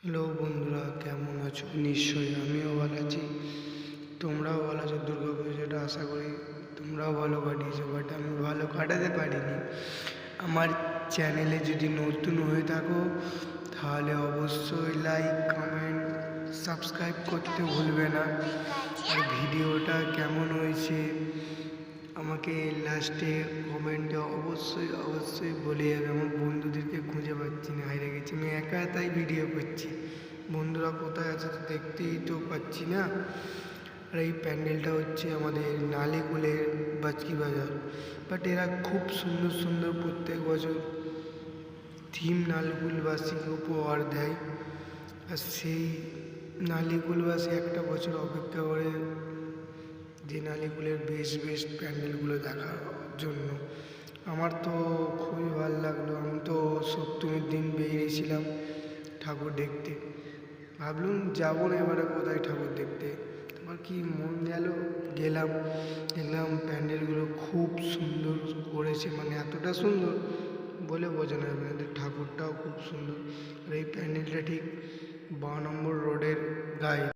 Hello বন্ধুরা, কেমন আছো? নিশ্চয়ই আমিও ভালো আছি, তোমরাও ভালো আছো। দুর্গাপুজোটা আশা করি তোমরাও ভালো কাটিয়েছো, বাট আমি ভালো কাটাতে পারিনি। আমার চ্যানেলে যদি নতুন হয়ে থাকো তাহলে অবশ্যই লাইক, কমেন্ট, সাবস্ক্রাইব করতে ভুলবে না। আর ভিডিওটা কেমন হয়েছে আমাকে লাস্টে কমেন্টে অবশ্যই বলে যাবে। আমার বন্ধুদেরকে খুঁজে পাচ্ছি না, হারিয়ে গেছি। আমি একা তাই ভিডিও করছি, বন্ধুরা কোথায় আছে তো দেখতেই তো পাচ্ছি না। আর এই প্যান্ডেলটা হচ্ছে আমাদের নালিকুলের বাচকি বাজার, বাট এরা খুব সুন্দর সুন্দর প্রত্যেক বছর থিম নালিকুলবাসীকে উপহার দেয়। আর সেই নালিকুলবাসী একটা বছর অপেক্ষা করে যে নালিকুলের বেস্ট প্যান্ডেলগুলো দেখার জন্য। আমার তো খুবই ভালো লাগলো। আমি তো সপ্তমীর দিন বেরিয়েছিলাম ঠাকুর দেখতে, ভাবলাম যাবো না এবারে কোথায় ঠাকুর দেখতে। তোমার কি মন গেল, গেলাম প্যান্ডেলগুলো খুব সুন্দর করেছে, মানে এতটা সুন্দর বলে বোঝানো যাবে না। ঠাকুরটাও খুব সুন্দর। আর এই প্যান্ডেলটা ঠিক 12 নম্বর রোডের গায়ে।